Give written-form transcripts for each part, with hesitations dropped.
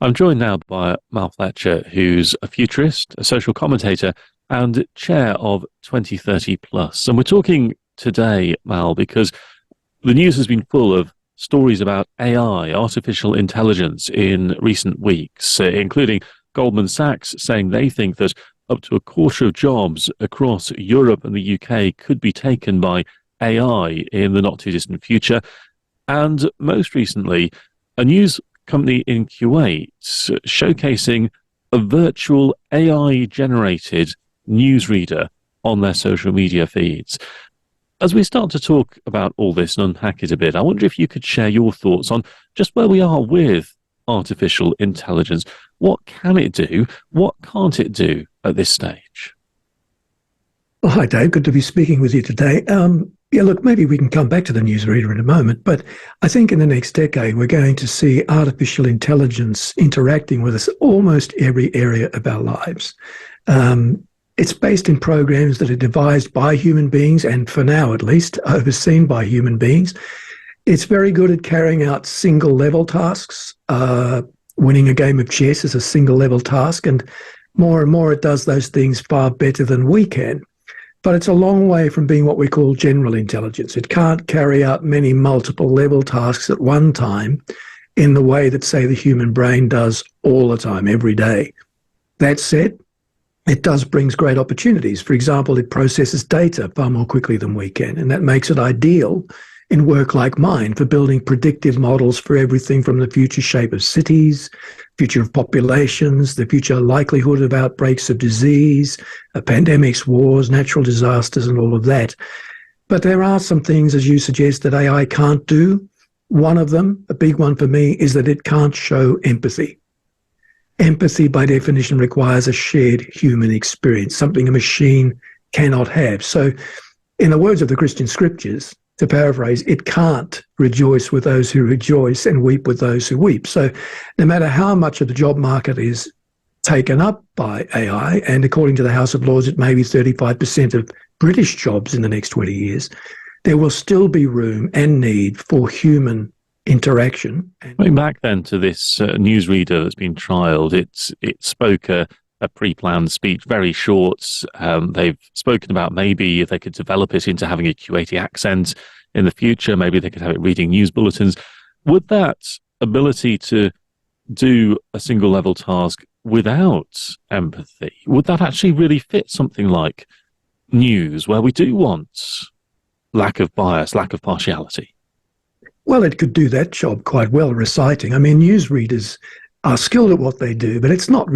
I'm joined now by Mal Fletcher, who's a futurist, a social commentator, and chair of 2030 Plus. And we're talking today, Mal, because the news has been full of stories about AI, artificial intelligence, in recent weeks, including Goldman Sachs saying they think that up to a quarter of jobs across Europe and the UK could be taken by AI in the not too distant future. And most recently, a news company in Kuwait showcasing a virtual AI-generated newsreader on their social media feeds. As we start to talk about all this and unpack it a bit, I wonder if you could share your thoughts on just where we are with artificial intelligence. What can it do? What can't it do at this stage? Well, hi, Dave. Good to be speaking with you today. Look, maybe we can come back to the newsreader in a moment, but I think in the next decade, we're going to see artificial intelligence interacting with us almost every area of our lives. It's based in programs that are devised by human beings and, for now at least, overseen by human beings. It's very good at carrying out single-level tasks. Winning a game of chess is a single-level task, and more it does those things far better than we can. But it's a long way from being what we call general intelligence. It can't carry out many multiple-level tasks at one time in the way that, say, the human brain does all the time, every day. That said, it does bring great opportunities. For example, it processes data far more quickly than we can, and that makes it ideal in work like mine for building predictive models for everything from the future shape of cities, future of populations, the future likelihood of outbreaks of disease, pandemics, wars, natural disasters, and all of that. But there are some things, as you suggest, that AI can't do. One of them, a big one for me, is that it can't show empathy. Empathy, by definition, requires a shared human experience, something a machine cannot have. So, in the words of the Christian scriptures, to paraphrase, it can't rejoice with those who rejoice and weep with those who weep. So no matter how much of the job market is taken up by AI, and according to the House of Lords, it may be 35% of British jobs in the next 20 years, there will still be room and need for human interaction. Going back then to this newsreader that's been trialled, it spoke a pre-planned speech, very short. They've spoken about maybe if they could develop it into having a Kuwaiti accent in the future, maybe they could have it reading news bulletins. Would that ability to do a single level task without empathy, would that actually really fit something like news, where we do want lack of bias, lack of partiality? Well, it could do that job quite well, reciting. I mean, newsreaders are skilled at what they do, but it's not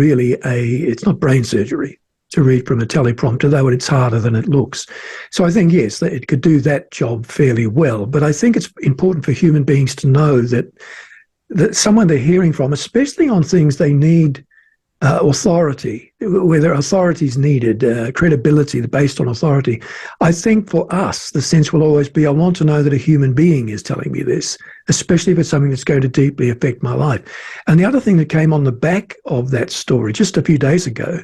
brain surgery to read from a teleprompter, though it's harder than it looks. So I think, yes, that it could do that job fairly well. But I think it's important for human beings to know that someone they're hearing from, especially on things they need authority, where their authority is needed, credibility based on authority. I think for us, the sense will always be, I want to know that a human being is telling me this, especially if it's something that's going to deeply affect my life. And the other thing that came on the back of that story just a few days ago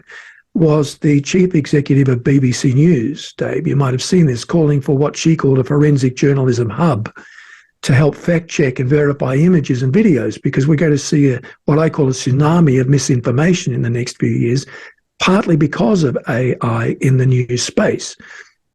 was the chief executive of BBC News, Dave, you might have seen this, calling for what she called a forensic journalism hub to help fact check and verify images and videos, because we're going to see what I call a tsunami of misinformation in the next few years, partly because of AI in the news space.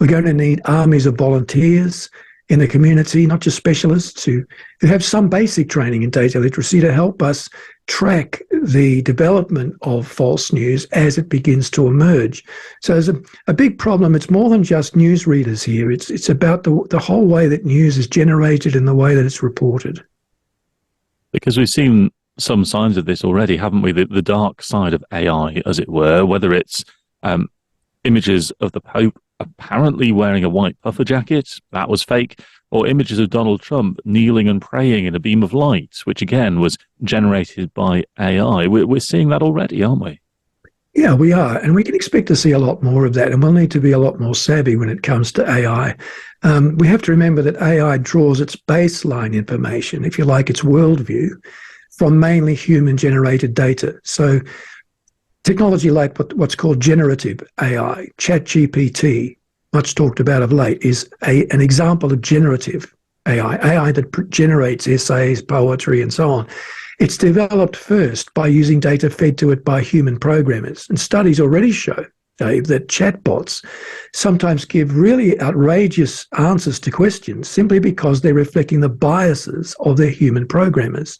We're going to need armies of volunteers in the community, not just specialists, who have some basic training in data literacy to help us track the development of false news as it begins to emerge. So there's a big problem. It's more than just news readers here. It's about the whole way that news is generated and the way that it's reported. Because we've seen some signs of this already, haven't we? The dark side of AI, as it were, whether it's images of the Pope apparently wearing a white puffer jacket, that was fake, or images of Donald Trump kneeling and praying in a beam of light, which again was generated by AI. We're seeing that already, aren't we? Yeah, we are. And we can expect to see a lot more of that. And we'll need to be a lot more savvy when it comes to AI. We have to remember that AI draws its baseline information, if you like, its worldview, from mainly human-generated data. So technology like what's called generative AI, ChatGPT, much talked about of late, is an example of generative AI that generates essays, poetry, and so on. It's developed first by using data fed to it by human programmers. And studies already show, Dave, that chatbots sometimes give really outrageous answers to questions simply because they're reflecting the biases of their human programmers.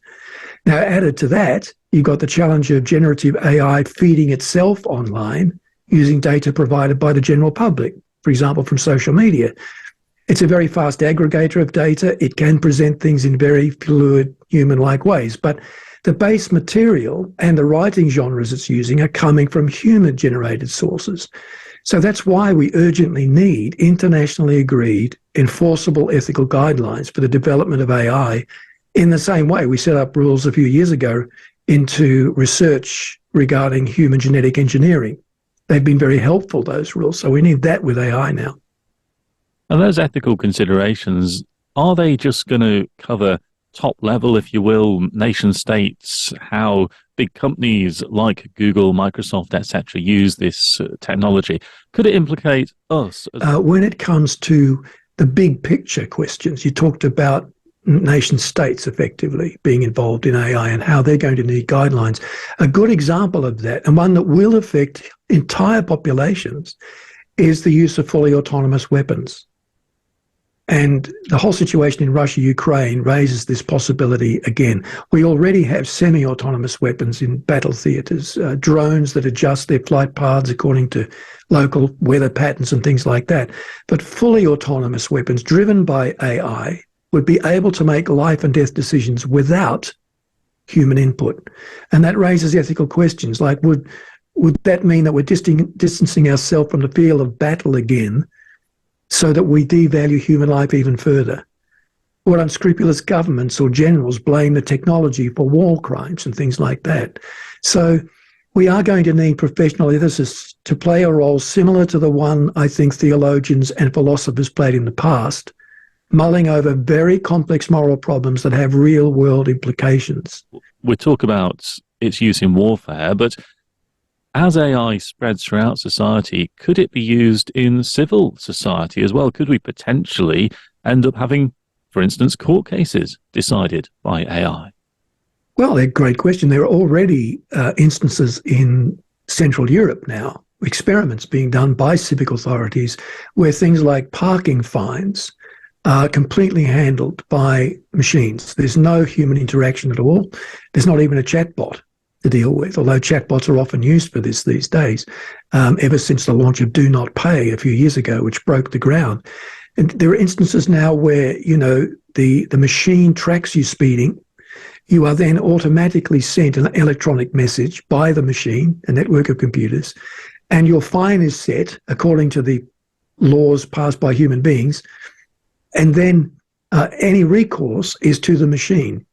Now, added to that, you've got the challenge of generative AI feeding itself online using data provided by the general public, for example, from social media. It's a very fast aggregator of data. It can present things in very fluid, human-like ways. But the base material and the writing genres it's using are coming from human-generated sources. So that's why we urgently need internationally agreed, enforceable ethical guidelines for the development of AI in the same way we set up rules a few years ago into research regarding human genetic engineering. They've been very helpful, those rules. So we need that with AI now. And those ethical considerations, are they just going to cover top level, if you will, nation states, how big companies like Google, Microsoft, etc., use this technology? Could it implicate us? When it comes to the big picture questions, you talked about nation states effectively being involved in AI and how they're going to need guidelines. A good example of that, and one that will affect entire populations, is the use of fully autonomous weapons. And the whole situation in Russia, Ukraine raises this possibility again. We already have semi-autonomous weapons in battle theatres, drones that adjust their flight paths according to local weather patterns and things like that. But fully autonomous weapons driven by AI would be able to make life and death decisions without human input. And that raises ethical questions like, would that mean that we're distancing ourselves from the field of battle again, so that we devalue human life even further? Or unscrupulous governments or generals blame the technology for war crimes and things like that. So we are going to need professional ethicists to play a role similar to the one I think theologians and philosophers played in the past, mulling over very complex moral problems that have real-world implications. We talk about its use in warfare, but as AI spreads throughout society, could it be used in civil society as well? Could we potentially end up having, for instance, court cases decided by AI? Well, a great question. There are already instances in Central Europe now, experiments being done by civic authorities where things like parking fines are completely handled by machines. There's no human interaction at all. There's not even a chatbot to deal with, although chatbots are often used for this these days, ever since the launch of Do Not Pay a few years ago, which broke the ground. And there are instances now where, you know, the machine tracks you speeding. You are then automatically sent an electronic message by the machine, a network of computers, and your fine is set according to the laws passed by human beings, and then any recourse is to the machine.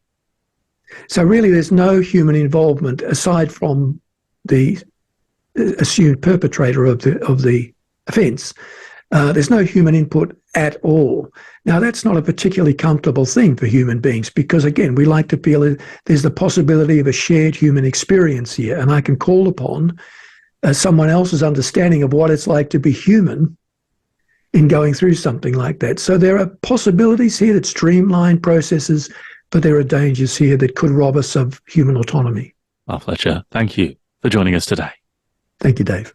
So really there's no human involvement aside from the assumed perpetrator of the offence. There's no human input at all. Now, that's not a particularly comfortable thing for human beings because, again, we like to feel that there's the possibility of a shared human experience here, and I can call upon someone else's understanding of what it's like to be human in going through something like that. So there are possibilities here that streamline processes, but there are dangers here that could rob us of human autonomy. Mal Fletcher, thank you for joining us today. Thank you, Dave.